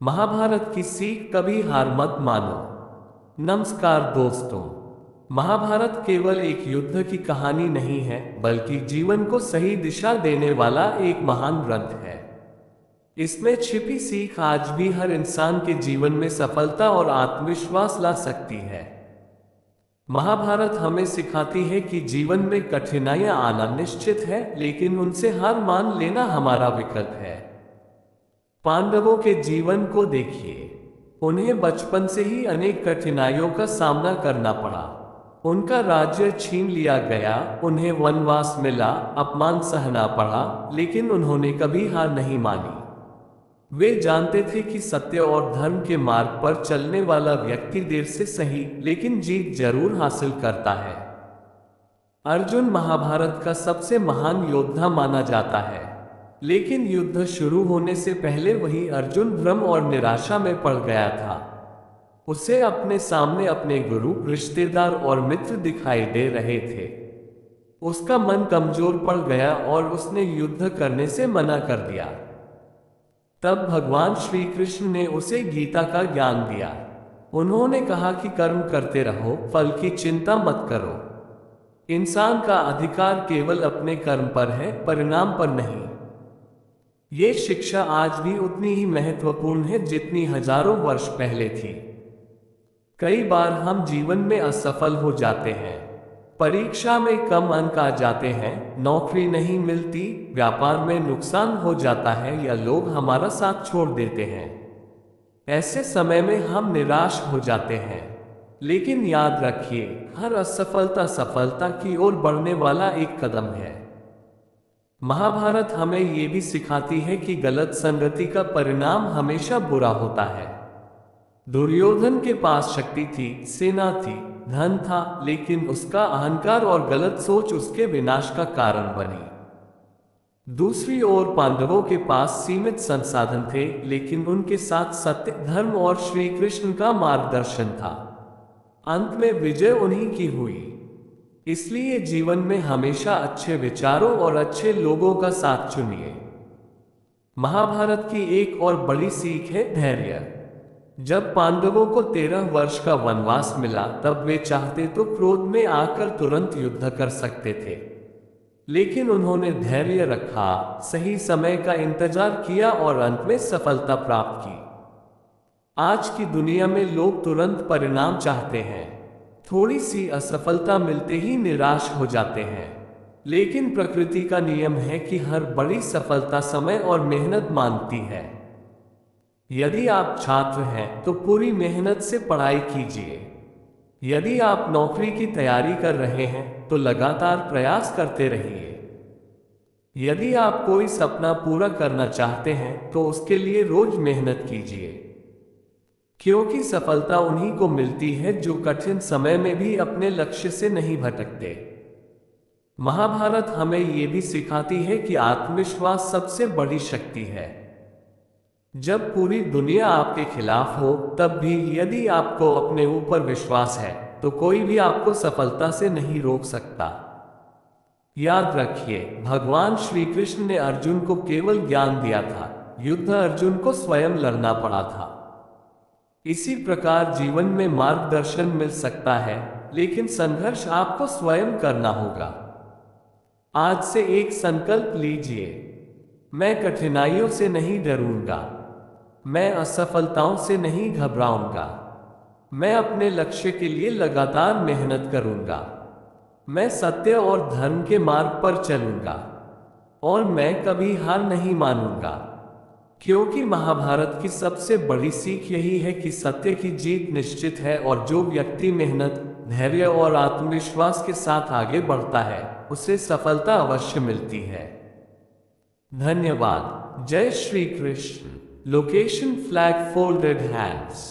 महाभारत की सीख कभी हार मत मानो। नमस्कार दोस्तों, महाभारत केवल एक युद्ध की कहानी नहीं है, बल्कि जीवन को सही दिशा देने वाला एक महान ग्रंथ है। इसमें छिपी सीख आज भी हर इंसान के जीवन में सफलता और आत्मविश्वास ला सकती है। महाभारत हमें सिखाती है कि जीवन में कठिनाइयां आना निश्चित है, लेकिन उनसे हार मान लेना हमारा विकल्प है। पांडवों के जीवन को देखिए। उन्हें बचपन से ही अनेक कठिनाइयों का सामना करना पड़ा। उनका राज्य छीन लिया गया, उन्हें वनवास मिला, अपमान सहना पड़ा, लेकिन उन्होंने कभी हार नहीं मानी। वे जानते थे कि सत्य और धर्म के मार्ग पर चलने वाला व्यक्ति देर से सही, लेकिन जीत जरूर हासिल करता है। अर्जुन महाभारत का सबसे महान योद्धा माना जाता है, लेकिन युद्ध शुरू होने से पहले वही अर्जुन भ्रम और निराशा में पड़ गया था। उसे अपने सामने अपने गुरु, रिश्तेदार और मित्र दिखाई दे रहे थे। उसका मन कमजोर पड़ गया और उसने युद्ध करने से मना कर दिया। तब भगवान श्री कृष्ण ने उसे गीता का ज्ञान दिया। उन्होंने कहा कि कर्म करते रहो, फल की चिंता मत करो। इंसान का अधिकार केवल अपने कर्म पर है, परिणाम पर नहीं। ये शिक्षा आज भी उतनी ही महत्वपूर्ण है जितनी हजारों वर्ष पहले थी। कई बार हम जीवन में असफल हो जाते हैं। परीक्षा में कम अंक आ जाते हैं, नौकरी नहीं मिलती, व्यापार में नुकसान हो जाता है या लोग हमारा साथ छोड़ देते हैं। ऐसे समय में हम निराश हो जाते हैं, लेकिन याद रखिए, हर असफलता सफलता की ओर बढ़ने वाला एक कदम है। महाभारत हमें ये भी सिखाती है कि गलत संगति का परिणाम हमेशा बुरा होता है। दुर्योधन के पास शक्ति थी, सेना थी, धन था, लेकिन उसका अहंकार और गलत सोच उसके विनाश का कारण बनी। दूसरी ओर पांडवों के पास सीमित संसाधन थे, लेकिन उनके साथ सत्य, धर्म और श्री कृष्ण का मार्गदर्शन था। अंत में विजय उन्हीं की हुई। इसलिए जीवन में हमेशा अच्छे विचारों और अच्छे लोगों का साथ चुनिए। महाभारत की एक और बड़ी सीख है धैर्य। जब पांडवों को 13 वर्ष का वनवास मिला, तब वे चाहते तो क्रोध में आकर तुरंत युद्ध कर सकते थे, लेकिन उन्होंने धैर्य रखा, सही समय का इंतजार किया और अंत में सफलता प्राप्त की। आज की दुनिया में लोग तुरंत परिणाम चाहते हैं। थोड़ी सी असफलता मिलते ही निराश हो जाते हैं, लेकिन प्रकृति का नियम है कि हर बड़ी सफलता समय और मेहनत मांगती है। यदि आप छात्र हैं तो पूरी मेहनत से पढ़ाई कीजिए। यदि आप नौकरी की तैयारी कर रहे हैं तो लगातार प्रयास करते रहिए। यदि आप कोई सपना पूरा करना चाहते हैं तो उसके लिए रोज मेहनत कीजिए, क्योंकि सफलता उन्हीं को मिलती है जो कठिन समय में भी अपने लक्ष्य से नहीं भटकते। महाभारत हमें यह भी सिखाती है कि आत्मविश्वास सबसे बड़ी शक्ति है। जब पूरी दुनिया आपके खिलाफ हो, तब भी यदि आपको अपने ऊपर विश्वास है तो कोई भी आपको सफलता से नहीं रोक सकता। याद रखिए, भगवान श्री कृष्ण ने अर्जुन को केवल ज्ञान दिया था, युद्ध अर्जुन को स्वयं लड़ना पड़ा था। इसी प्रकार जीवन में मार्गदर्शन मिल सकता है, लेकिन संघर्ष आपको स्वयं करना होगा। आज से एक संकल्प लीजिए, मैं कठिनाइयों से नहीं डरूंगा, मैं असफलताओं से नहीं घबराऊंगा, मैं अपने लक्ष्य के लिए लगातार मेहनत करूंगा, मैं सत्य और धर्म के मार्ग पर चलूंगा और मैं कभी हार नहीं मानूंगा। क्योंकि महाभारत की सबसे बड़ी सीख यही है कि सत्य की जीत निश्चित है और जो व्यक्ति मेहनत, धैर्य और आत्मविश्वास के साथ आगे बढ़ता है, उसे सफलता अवश्य मिलती है। धन्यवाद। जय Shri Krishna. Location flag folded hands.